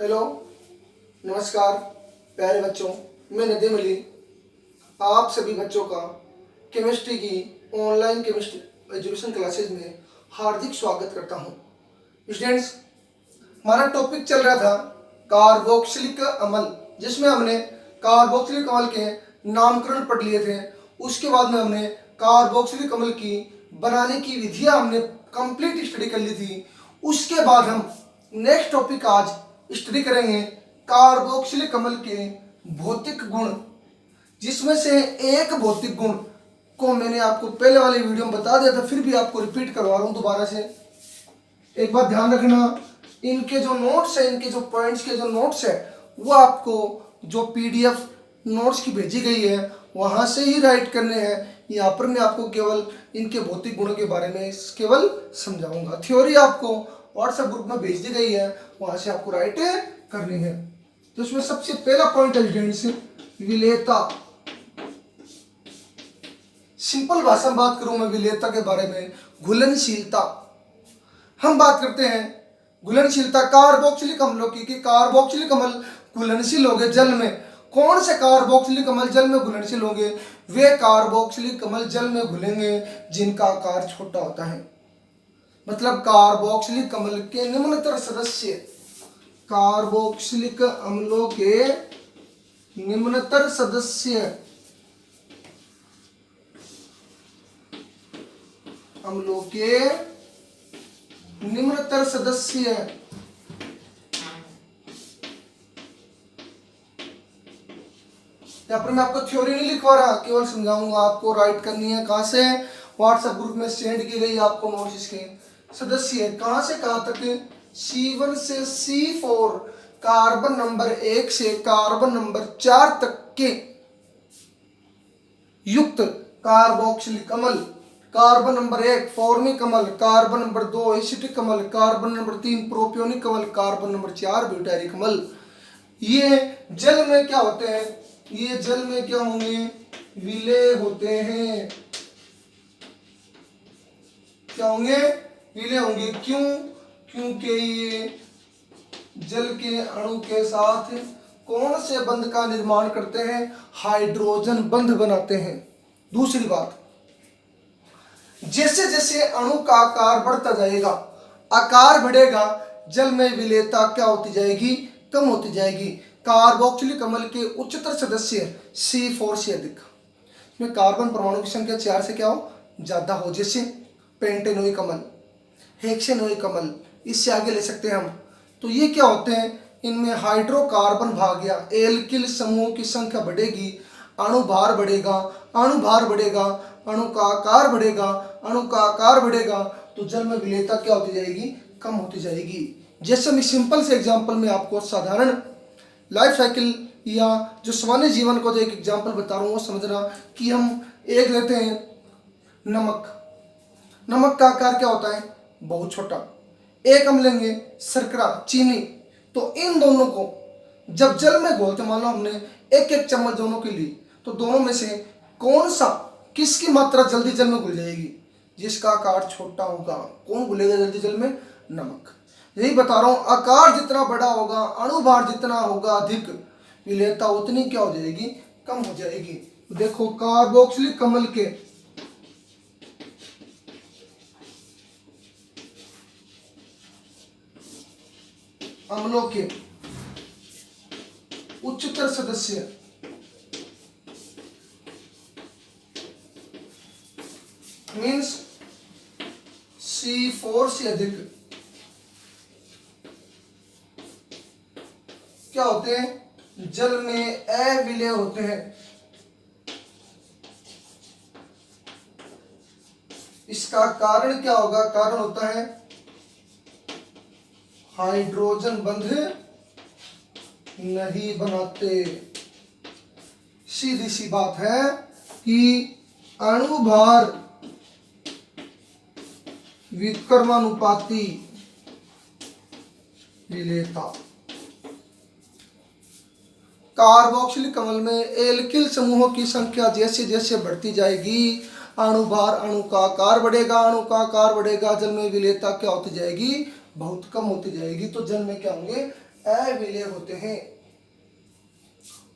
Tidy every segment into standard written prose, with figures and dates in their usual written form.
Hello, नमस्कार प्यारे बच्चों। मैं नदीम अली आप सभी बच्चों का केमिस्ट्री की ऑनलाइन केमिस्ट्री एजुकेशन क्लासेस में हार्दिक स्वागत करता हूं। स्टूडेंट्स, हमारा टॉपिक चल रहा था कार्बोक्सिलिक अम्ल, जिसमें हमने कार्बोक्सिलिक अम्ल के नामकरण पढ़ लिए थे। उसके बाद में हमने कार्बोक्सिलिक अम्ल की बनाने की विधियां हमने कंप्लीट स्टडी कर ली थी। उसके बाद हम नेक्स्ट टॉपिक आज स्टडी करेंगे कार्बोक्सिलिक अम्ल के भौतिक गुण, जिसमें से एक भौतिक गुण को मैंने आपको पहले वाले वीडियो में बता दिया था, फिर भी आपको रिपीट करवा रहा हूं दोबारा से। एक बात ध्यान रखना, इनके जो नोट्स है, इनके जो पॉइंट्स के जो नोट्स है, वो आपको जो पीडीएफ नोट्स की भेजी गई है वहां से ही राइट करने हैं। यहाँ पर मैं आपको केवल इनके भौतिक गुणों के बारे में केवल समझाऊंगा। थ्योरी आपको व्हाट्सएप ग्रुप में भेज दी गई है, वहां से आपको राइट करनी है। तो इसमें सबसे पहला पॉइंट है विलेयता। सिंपल भाषा में बात करूं मैं विलेयता के बारे में, घुलनशीलता। हम बात करते हैं घुलनशीलता कार्बोक्सिलिक अम्लों की, कि कार्बोक्सिलिक अम्ल घुलनशील होंगे जल में। कौन से कार्बोक्सिलिक अम्ल जल में घुलनशील होंगे? वे कार्बोक्सिलिक अम्ल जल में घुलेंगे जिनका आकार छोटा होता है। मतलब कार्बोक्सिलिक अम्ल के निम्नतर सदस्य, कार्बोक्सिलिक अम्लों के निम्नतर सदस्य अम्लों के निम्नतर सदस्य यहाँ पर मैं आपको थ्योरी नहीं लिखवा रहा, केवल समझाऊंगा। आपको राइट करनी है कहां से? व्हाट्सएप ग्रुप में सेंड की गई आपको नोट्स के सदस्य कहां से कहां तक? C1 से C4, कार्बन नंबर 1 से कार्बन नंबर 4 तक के युक्त कार्बोक्सिलिक अम्ल। कार्बन नंबर 1 फॉर्मिक अम्ल, कार्बन नंबर 2 एसिटिक अम्ल, कार्बन नंबर 3 प्रोपियोनिक अम्ल, कार्बन नंबर 4 ब्यूटारिक अम्ल। ये जल में क्या होते हैं? ये जल में क्या होंगे? विलेय होते हैं। क्या होंगे? विलेय होंगे। क्यों? क्योंकि ये जल के अणु के साथ कौन से बंध का निर्माण करते हैं? हाइड्रोजन बंध बनाते हैं। दूसरी बात, जैसे जैसे अणु का आकार बढ़ता जाएगा, आकार बढ़ेगा, जल में विलेयता क्या होती जाएगी? कम होती जाएगी। कार्बोक्सिलिक अम्ल के उच्चतर सदस्य C4 से अधिक में कार्बन परमाणु की संख्या 4 से क्या हो? ज्यादा हो। जैसे पेंटेनोइक अम्ल, हेक्सेनोइक अम्ल, इससे आगे ले सकते हैं हम। तो ये क्या होते हैं? इनमें हाइड्रोकार्बन भाग गया, एल्किल समूह की संख्या बढ़ेगी, अणु भार बढ़ेगा, अणु भार बढ़ेगा, अणु का आकार बढ़ेगा, अणु का आकार बढ़ेगा, तो जल में विलेयता क्या होती जाएगी? कम होती जाएगी। जैसे मैं सिंपल से एग्जांपल में आपको साधारण लाइफ साइकिल या जो सामान्य जीवन को जो एक एग्जांपल बता रहा हूँ वो समझना। कि हम एक लेते हैं नमक। नमक का आकार क्या होता है? बहुत छोटा। एक हम लेंगे शर्करा, चीनी। तो इन दोनों को जब जल में घोलते, मान लो हमने एक एक चम्मच दोनों के लिए, तो दोनों में से कौन सा, किसकी मात्रा जल्दी जल में घुल जाएगी? जिसका आकार छोटा होगा। कौन घुलेगा जल्दी जल में? नमक। यही बता रहा हूं, आकार जितना बड़ा होगा, अणुभार जितना होगा अधिक, विलेयता उतनी क्या हो जाएगी? कम हो जाएगी। देखो कार्बोक्सिलिक अम्ल के अम्लों के उच्चतर सदस्य मीन्स C4 से अधिक क्या होते हैं? जल में अविलेय होते हैं। इसका कारण क्या होगा? कारण होता है हाइड्रोजन बंध नहीं बनाते। सीधी सी बात है कि अणुभार विकर्मानुपाती विलेयता। कार्बोक्सिलिक अम्ल में एल्किल समूहों की संख्या जैसे जैसे बढ़ती जाएगी, अणुभार, अणु का आकार बढ़ेगा, अणु का आकार बढ़ेगा, जल में विलेयता क्या होती जाएगी? बहुत कम होती जाएगी। तो जल में क्या होंगे? अविलेय होते हैं।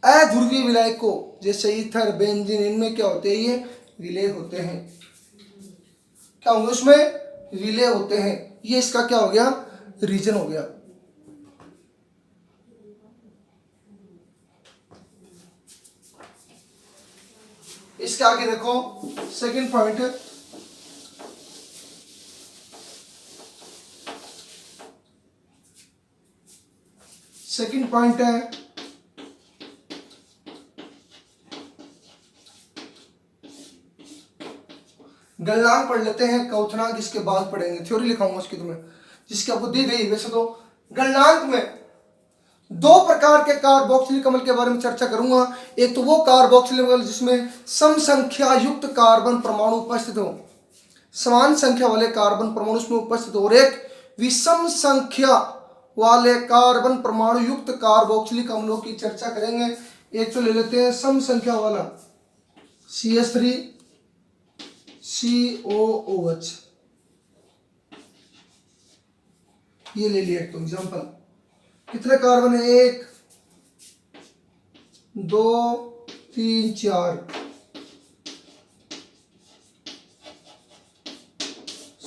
अध्रुवीय विलायकों जैसे ईथर, बेंजीन, इनमें क्या होते हैं, ये विलेय होते हैं। क्या होंगे उसमें, विलेय होते हैं। ये इसका क्या हो गया, रीजन हो गया। इसके आगे देखो सेकंड पॉइंट, सेकंड पॉइंट है गलनांक पढ़ लेते हैं, क्वथनांक इसके बाद पढ़ेंगे, थ्योरी लिखाऊंगा उसकी तुम्हें जिसकी आपको दी गई। वैसे तो गलनांक में दो प्रकार के कार्बोक्सिलिक अम्ल के बारे में चर्चा करूंगा। एक तो वो कार्बोक्सिलिक अम्ल जिसमें सम संख्या युक्त कार्बन परमाणु उपस्थित हो, समान संख्या वाले कार्बन परमाणु उसमें उपस्थित हो, और एक विषम संख्या वाले कार्बन परमाणु युक्त कार्बोक्सिलिक अम्लों की चर्चा करेंगे। एक तो ले लेते हैं सम संख्या वाला CH3 COOH, ये ले लिया एक तो एग्जांपल। कितने कार्बन है, 1 2 3 4,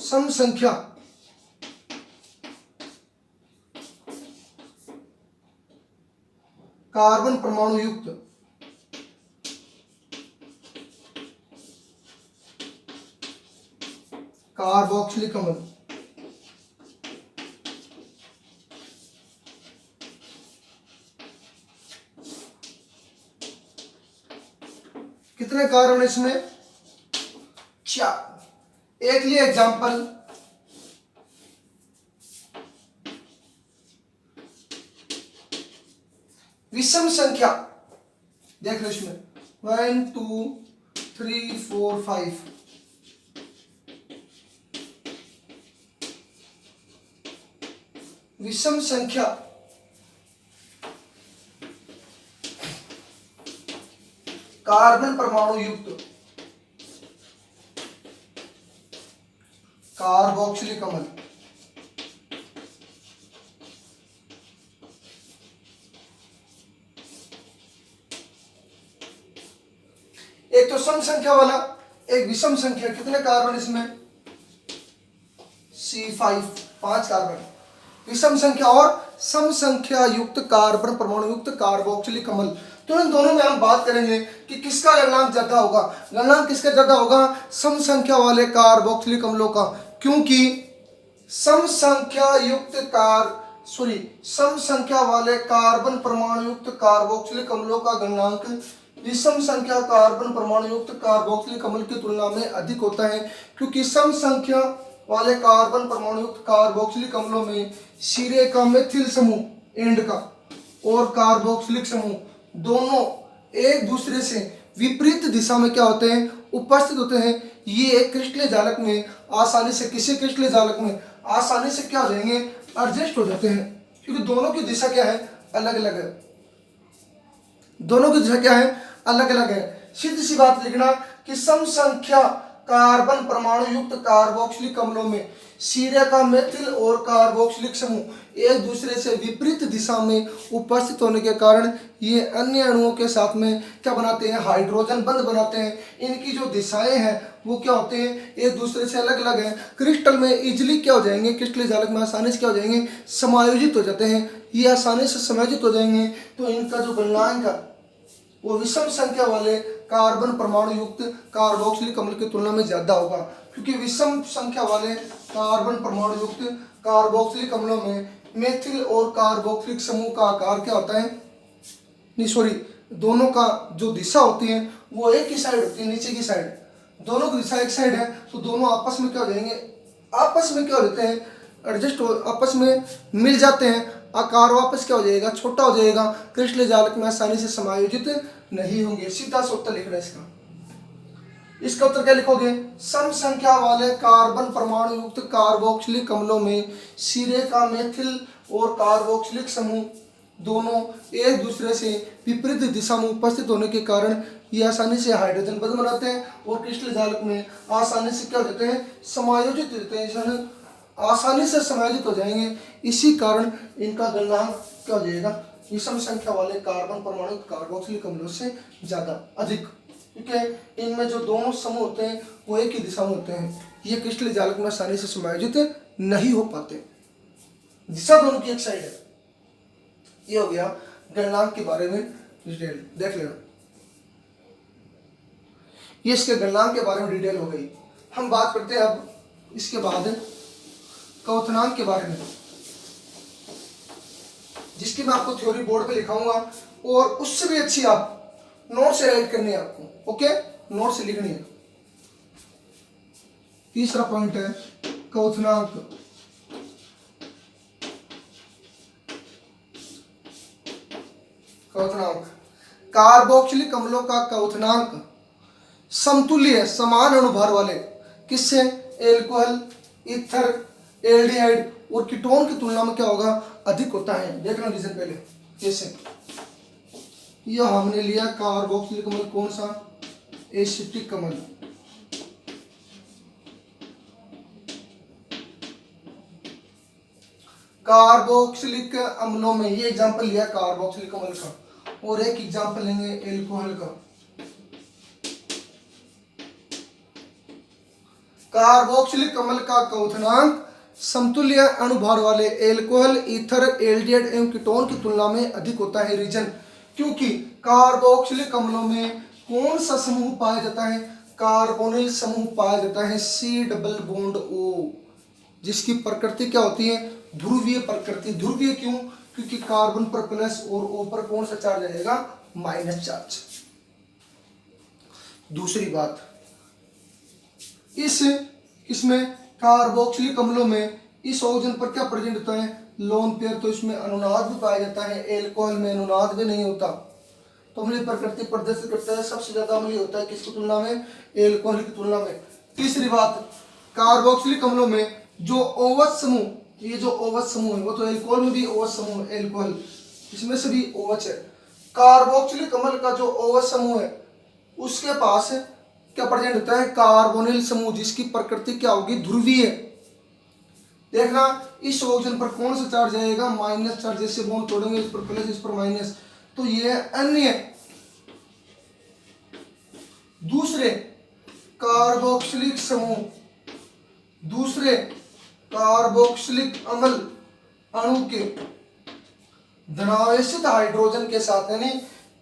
सम संख्या कार्बन परमाणु युक्त कार्बोक्सिलिक अम्ल। कितने कार्बन इसमें, 4। एक लिए एग्जांपल, विषम संख्या देख लो इसमें 1 2 3 4 5, विषम संख्या कार्बन परमाणु युक्त कार्बोक्सिलिक अम्ल। एक तो सम संख्या वाला, एक विषम संख्या। कितने कार्बन इसमें, C5, 5 कार्बन। विषम संख्या और सम संख्या युक्त कार्बन परमाणु युक्त कार्बोक्सिलिक अम्ल। तो इन दोनों में हम बात करेंगे कि किसका गलनांक ज्यादा होगा। गलनांक किसका ज्यादा होगा, सम संख्या वाले कार्बोक्सिलिक अम्लों का, क्योंकि सम संख्या वाले कार्बन परमाणु युक्त कार्बोक्सिलिक अम्लों का गलनांक विषम संख्या कार्बन परमाणु युक्त कार्बोक्सिलिक अम्ल की तुलना में अधिक होता है, क्योंकि सम संख्या वाले कार्बन परमाणु युक्त कार्बोक्सिलिक अम्लों में सिरे का मेथिल समूह एंड का और कार्बोक्सिलिक समूह दोनों एक दूसरे से विपरीत दिशा में क्या होते हैं, उपस्थित होते हैं। ये एक क्रिस्टलीय जालक में आसानी से, किसी क्रिस्टलीय जालक में आसानी से क्या हो जाएंगे, एडजस्ट हो जाते हैं, क्योंकि दोनों की दिशा क्या है, अलग अलग है। दोनों की दिशा क्या है, अलग अलग है। सीधी सी बात लिखना कि सम संख्या कार्बन परमाणु युक्त कार्बोक्सिलिक अम्लों में सिरे का मेथिल और कार्बोक्सिलिक समूह एक दूसरे से विपरीत दिशा में उपस्थित होने के कारण ये अन्य अणुओं के साथ में क्या बनाते हैं, हाइड्रोजन बंध बनाते हैं। इनकी जो दिशाएं हैं वो क्या होते हैं, एक दूसरे से अलग अलग हैं। क्रिस्टल में इजिली क्या हो जाएंगे, क्रिस्टलीय जालक में आसानी से क्या हो जाएंगे, समायोजित हो जाते हैं। ये आसानी से समायोजित हो जाएंगे, तो इनका जो गलनांक है वो विषम संख्या वाले कार्बन परमाणु युक्त कार्बोक्सिलिक अम्ल की तुलना में ज्यादा होगा, क्योंकि विषम संख्या वाले कार्बन परमाणु युक्त कार्बोक्सिलिक अम्लों में मेथिल और कार्बोक्सिलिक समूह का आकार क्या होता है, दोनों का जो दिशा होती है वो एक ही साइड होती है, नीचे की साइड। दोनों की दिशा एक साइड है, तो दोनों आपस में क्या हो जाएंगे, आपस में क्या हो जाते हैं, एडजस्ट हो, आपस में मिल जाते हैं। आकार वापस क्या हो जाएगा, छोटा हो जाएगा। क्रिस्टलीय जालक में आसानी से समायोजित नहीं होंगे। सीधा सा उत्तर लिखना इसका। इसका उत्तर क्या लिखोगे, सम संख्या वाले कार्बन परमाणु युक्त कार्बोक्सिलिक अम्लों में सिरे का मेथिल और कार्बोक्सिलिक समूह दोनों एक दूसरे से विपरीत दिशा में उपस्थित होने के कारण ये आसानी से हाइड्रोजन बंध बनाते हैं और क्रिस्टलीय जालक में आसानी से क्या हो जाते हैं, समायोजित होते हैं। आसानी से समायोजित हो जाएंगे। इसी कारण इनका गलनांक क्या हो जाएगा, विषम संख्या वाले कार्बन परमाणु कार्बोक्सिलिक अम्लों से ज्यादा अधिक, क्योंकि इनमें जो दोनों समूह होते हैं वो एक ही दिशा में होते हैं। ये क्रिस्टलीय जालक में आसानी से समायोजित नहीं हो पाते, दिशा दोनों की एक साइड है। ये हो गया गलनांक के बारे में डिटेल, देख लेना। ये इसके गलनांक के बारे में डिटेल हो गई। हम बात करते हैं अब इसके बाद क्वथनांक के बारे में, जिसकी मैं आपको थ्योरी बोर्ड पे लिखाऊंगा, और उससे भी अच्छी आप नोट से राइट करनी है आपको। ओके, नोट से लिखनी है। तीसरा पॉइंट है क्वथनांक। क्वथनांक कार्बोक्सिलिक अम्लों का क्वथनांक समतुल्य समान अणुभार वाले किससे, एल्कोहल, ईथर, एल्डिहाइड और कीटोन की तुलना में क्या होगा, अधिक होता है। देखना रीजन पहले कैसे। यह हमने लिया कार्बोक्सिलिक अम्ल, कौन सा, एसिटिक अम्ल। कार्बोक्सिलिक अम्लों में ये एग्जांपल लिया कार्बोक्सिलिक अम्ल का, और एक एग्जांपल लेंगे एल्कोहल का। कार्बोक्सिलिक अम्ल का क्वथनांक समतुल्य अणुभार वाले एल्कोहल, ईथर, एल्डिहाइड एवं कीटोन की तुलना में अधिक होता है। रीजन, क्योंकि कार्बोक्सिलिक अम्लों में कौन सा समूह पाया जाता है, कार्बोनिल समूह पाया जाता है, C डबल बॉन्ड O, जिसकी प्रकृति क्या होती है, ध्रुवीय प्रकृति। ध्रुवीय क्यों, क्योंकि कार्बन पर प्लस और O पर कौन सा चार्ज रहेगा, माइनस चार्ज। दूसरी बात, इसमें कार्बोक्सिलिक अम्लों में इस ऑक्सीजन पर क्या प्रेजेंट होता है, लोन पेयर, तो इसमें अनुनाद भी पाया जाता है। एल्कोहल में अनुनाद भी नहीं होता, तो अम्लीय प्रकृति प्रदर्शित करता है। सबसे ज्यादा अम्लीय होता है किसकी तुलना में, एल्कोहल की तुलना में। तीसरी बात, कार्बोक्सिलिक अम्लों में जो OH समूह, ये जो OH समूह है वो तो एल्कोहल में भी OH समूह है, एल्कोहल इसमें से भी OH है। कार्बोक्सिलिक अम्ल का जो OH समूह है उसके पास क्या प्रेजेंट होता है, कार्बोनिल समूह, जिसकी प्रकृति क्या होगी, ध्रुवीय। देखना इस ऑक्सीजन पर कौन सा चार्ज आएगा, माइनस चार्ज। जैसे बॉन्ड तोड़ेंगे, इस पर प्लस, इस पर माइनस, तो ये अन्य दूसरे कार्बोक्सिलिक समूह, दूसरे कार्बोक्सिलिक अम्ल अणु के धनावेशित हाइड्रोजन के साथ, यानी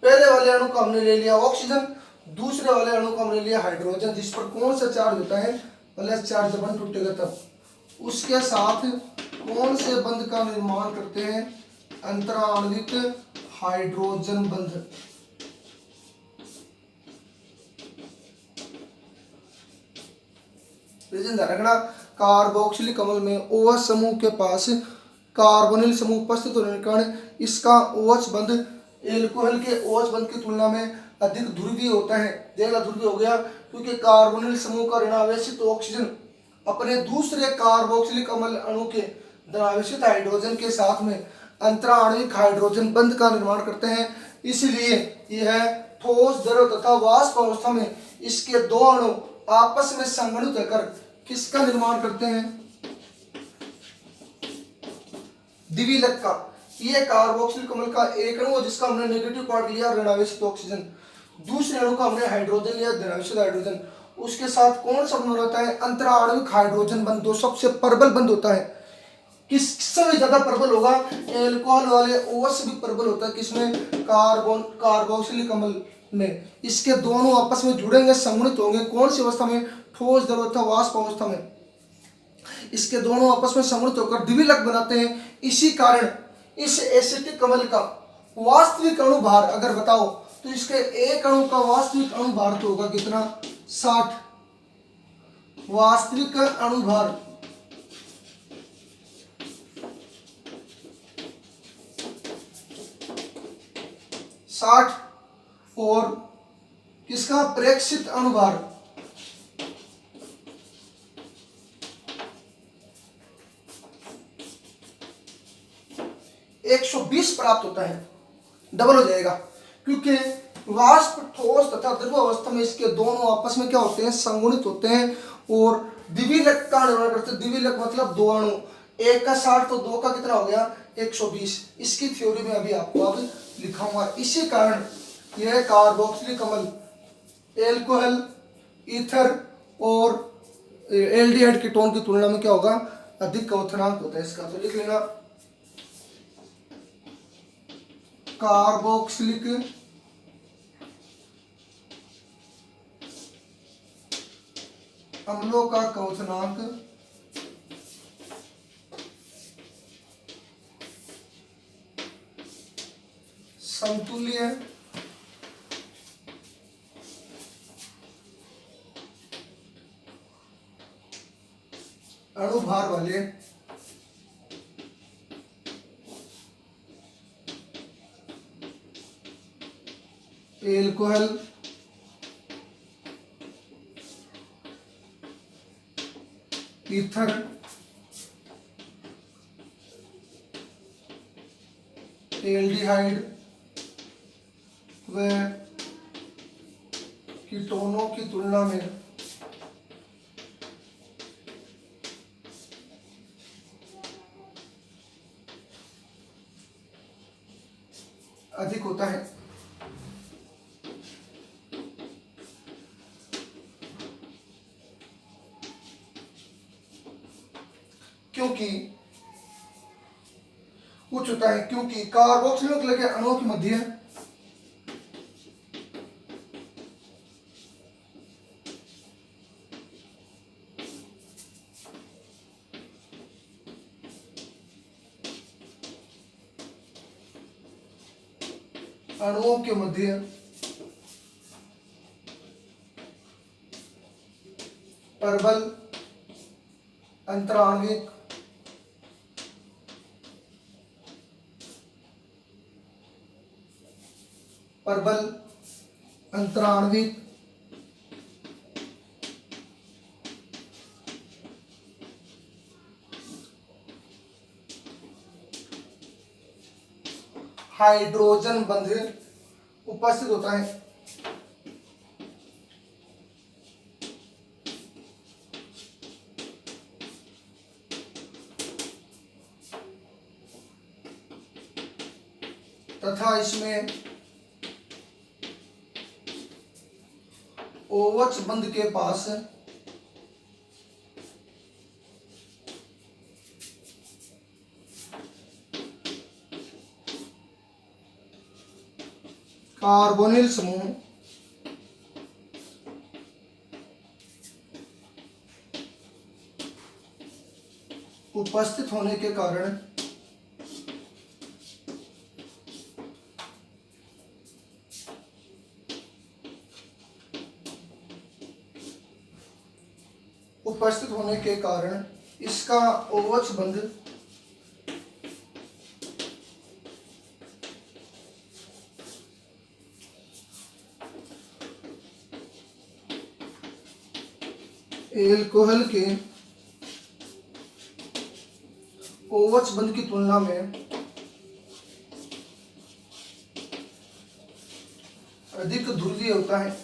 पहले वाले अणु को हमने ले लिया ऑक्सीजन, दूसरे वाले अणु को हमने लिया हाइड्रोजन, जिस पर कौन सा चार्ज होता है, प्लस चार्ज। जब बंध टूटेगा तब उसके साथ कौन से बंध का निर्माण करते हैं, अंतराणविक हाइड्रोजन बंध। रखना, कार्बोक्सिलिक अम्ल में OH समूह के पास कार्बोनिल समूह उपस्थित होने के कारण इसका OH बंध एल्कोहल के OH बंध की तुलना में अधिक ध्रुवीय होता है। देखना ध्रुवीय हो गया, क्योंकि कार्बोनिल समूह का ऋणावेशित ऑक्सीजन अपने दूसरे कार्बोक्सिलिक अम्ल अणु के धनावेशित हाइड्रोजन के साथ में अंतराणविक हाइड्रोजन बंध का निर्माण करते हैं। इसलिए यह ठोस, द्रव तथा वाष्प अवस्था में इसके दो अणु आपस में संगणित होकर किसका निर्माण करते हैं, द्विविलक का। ये कार्बोक्सिलिक अम्ल का एक अणु जिसका हमने नेगेटिव पार्ट लिया ऋणावेशित ऑक्सीजन, दूसरे अणु का हमने हाइड्रोजन लिया धनावेशित हाइड्रोजन, उसके साथ कौन सा बंध होता है, अंतराणविक हाइड्रोजन बंध। दो सबसे प्रबल बंध होता है, किससे भी ज्यादा प्रबल होगा, एल्कोहल वाले OH से भी प्रबल होता है, किसमें, कार्बोक्सिलिक अम्ल में। इसके दोनों आपस में जुड़ेंगे, संगणित होंगे, कौन सी अवस्था में, ठोस, द्रव तथा वाष्प अवस्था में। इसके दोनों आपस में संगणित होकर द्विविलक बनाते हैं। इसी कारण इस एसिटिक अम्ल का वास्तविक अणु भार अगर बताओ तो इसके एक अणु का वास्तविक अणु भार तो होगा कितना, 60। वास्तविक अणु भार 60 और किसका, प्रेक्षित अणु भार 120 प्राप्त होता है। डबल हो जाएगा, क्योंकि वाष्प, ठोस तथा द्रव अवस्था में इसके दोनों आपस में क्या होते हैं, संगुणित होते हैं और द्विविलक का निर्माण करते हैं। द्विविलक मतलब दो अणु, एक का 60 तो दो का कितना हो गया 120। इसकी थ्योरी में अभी आपको अब लिखाऊंगा। इसी कारण यह कार्बोक्सिलिक अम्ल एल्कोहल, ईथर और एल्डिहाइड कीटोन की तुलना में क्या होगा, अधिक क्वथनांक होता है इसका। तो लिख लेना कार्बोक्सिलिक अम्लों का क्वथनांक समतुल्य अणुभार वाले एल्कोहल, ईथर, एल्डिहाइड व कीटोनों की तुलना में अधिक होता है। क्योंकि उच्च होता है क्योंकि कार्बोक्सिलिक लगे अणुओं के मध्य अणुओं के मध्य प्रबल अंतराण्विक प्रबल अंतराण्विक हाइड्रोजन बंध उपस्थित होता है। तथा इसमें ओवच बंध के पास कार्बोनिल समूह उपस्थित होने के कारण इसका ओवच बंध एल्कोहल के ओवच बंध की तुलना में अधिक ध्रुवीय होता है।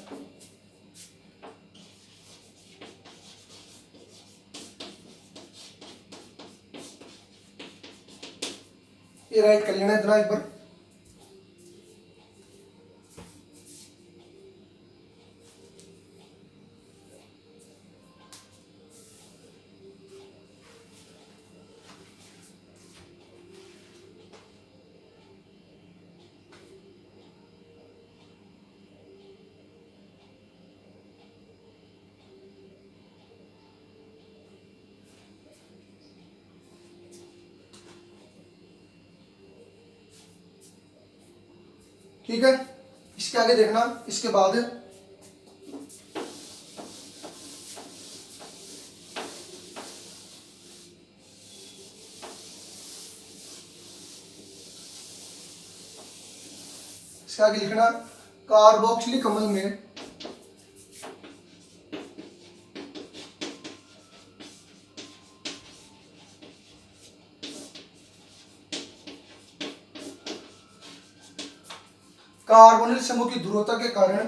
ये राइट कर लेना इतना एक बार। ठीक है, इसके आगे देखना। इसके बाद इसके आगे लिखना कार्बोक्सिलिक अम्ल में कार्बोनिल समूह की ध्रुवता के कारण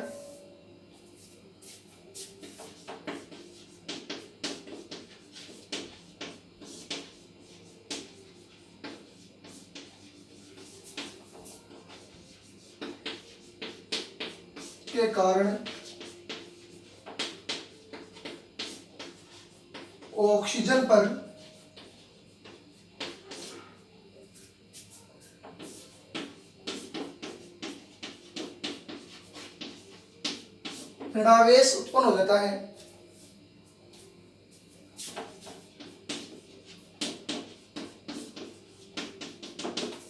जिसके कारण ऑक्सीजन पर ऋणावेश उत्पन्न हो जाता है।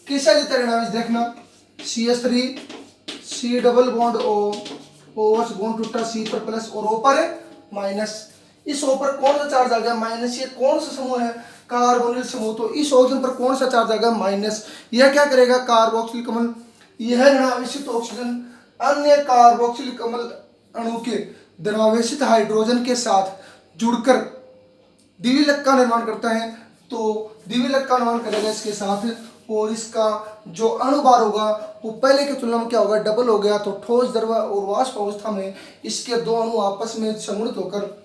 किसका जितना ऋणावेश देखना, CH3 C double bond OH bond टूटा C पर प्लस और O पर माइनस। इस O पर कौन सा चार्ज आ गया, माइनस। ये कौन सा समूह है, कार्बोनिल समूह, तो इस ऑक्सीजन पर कौन सा चार्ज आ गया, माइनस। यह क्या करेगा, कार्बोक्सिलिक अम्ल, यह ऋणावेशित ऑक्सीजन अन्य कार्बोक्सिलिक अम्ल अणु के धनावेशित हाइड्रोजन के साथ जुड़कर द्विविलक का निर्माण करता है। तो द्विविलक का निर्माण करेगा इसके साथ, और इसका जो अणुभार होगा वो पहले की तुलना में क्या होगा, डबल हो गया। तो ठोस, द्रव और वाष्प अवस्था में इसके दो अणु आपस में समूहित होकर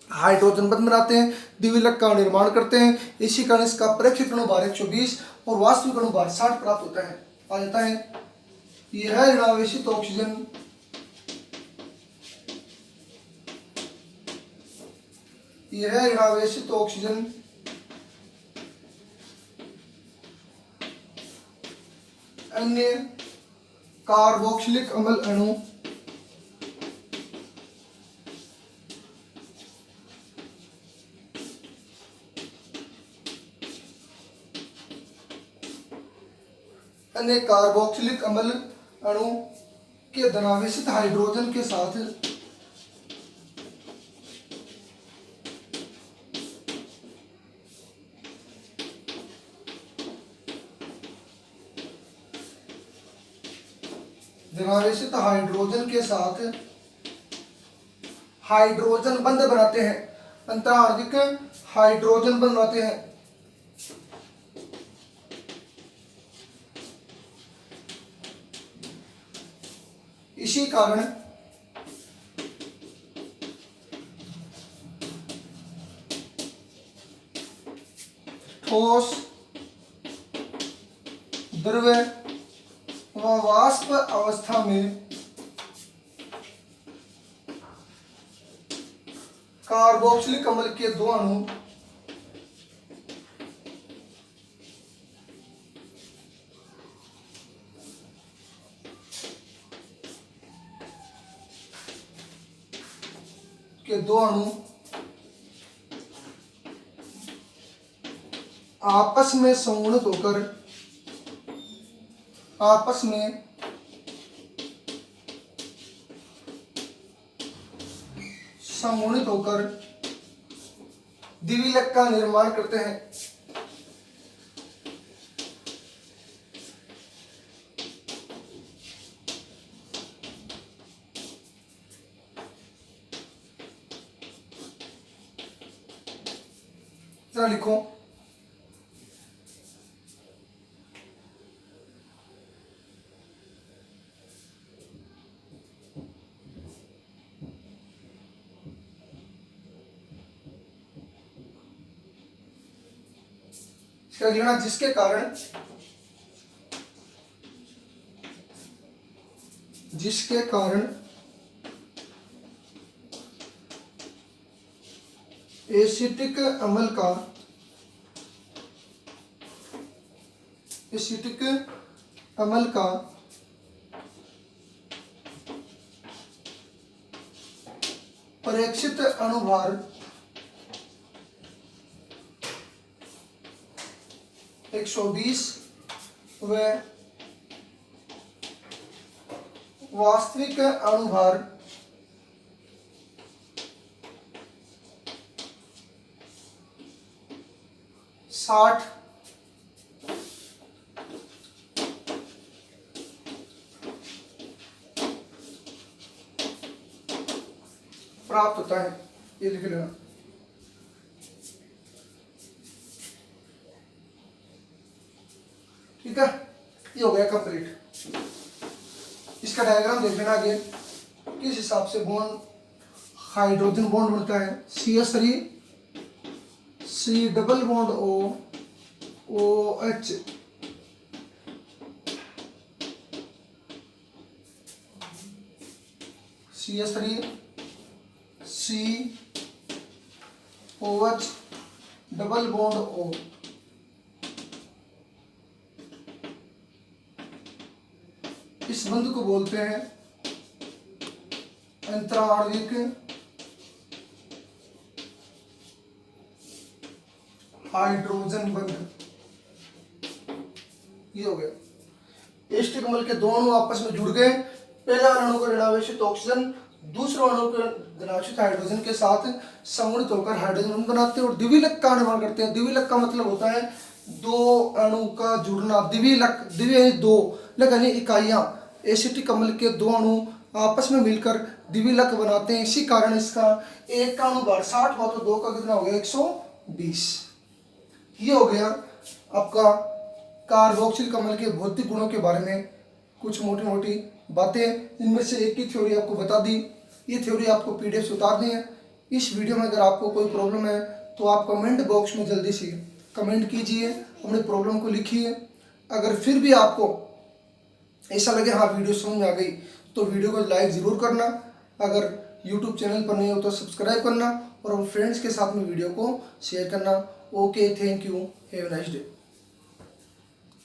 हाइड्रोजन बंध बनाते हैं, द्विविलक का निर्माण करते हैं। इसी कारण इसका प्रेक्षित अणुभार 120 और वास्तविक अणुभार 60 प्राप्त होता है, आ जाता है। यह ऋणावेशित ऑक्सीजन अन्य कार्बोक्सिलिक अम्ल अणु के धनावेशित हाइड्रोजन के साथ हाइड्रोजन बंध बनाते हैं, अंतराणविक हाइड्रोजन बंध बनाते हैं। इसी कारण ठोस, द्रव व वाष्प अवस्था में कार्बोक्सिलिक अम्ल के दो अणु आपस में संगुणित होकर द्विविलक का निर्माण करते हैं। जरा लिखो, जिसके कारण एसिटिक अम्ल का प्रेक्षित अणुभार 120 व वास्तविक अणुभार 60 प्राप्त होता है। ये लिख लेना। ठीक है, ये हो गया कंप्लीट। इसका डायग्राम देख लेना आगे किस हिसाब से बॉन्ड, हाइड्रोजन बॉन्ड बनता है। CH3 C double bond OH CH3 COH double bond O। इस बंध को बोलते हैं अंतराणविक हाइड्रोजन बंध। ये हो गया, एस्टिक अम्ल के दो अणु आपस में जुड़ गए। पहले अणु को ऋणावेशित ऑक्सीजन, दूसरे अणु को ऋणावेशित हाइड्रोजन के साथ समूहित होकर हाइड्रोजन बनाते हैं और द्विविलक का निर्माण करते हैं। द्विविलक का मतलब होता है दो अणु का जुड़ना। द्विविलक, द्वि दो, लक यानी इकाइयां। एसिटिक अम्ल के दो अणु आपस में मिलकर द्विविलक बनाते हैं। इसी कारण इसका एक का अणु भार 60 हुआ तो दो का कितना हो गया 120। ये हो गया आपका कार्बोक्सिलिक अम्ल के भौतिक गुणों के बारे में कुछ मोटी मोटी बातें। इनमें से एक की थ्योरी आपको बता दी। ये थ्योरी आपको PDF से उतार दी है। इस वीडियो में अगर आपको कोई प्रॉब्लम है तो आप कमेंट बॉक्स में जल्दी से कमेंट कीजिए, अपने प्रॉब्लम को लिखिए। अगर फिर भी आपको ऐसा लगे हाँ वीडियो समझ में आ गई तो वीडियो को लाइक ज़रूर करना। अगर YouTube चैनल पर नहीं हो तो सब्सक्राइब करना और फ्रेंड्स के साथ में वीडियो को शेयर करना। Okay, thank you, have a nice day.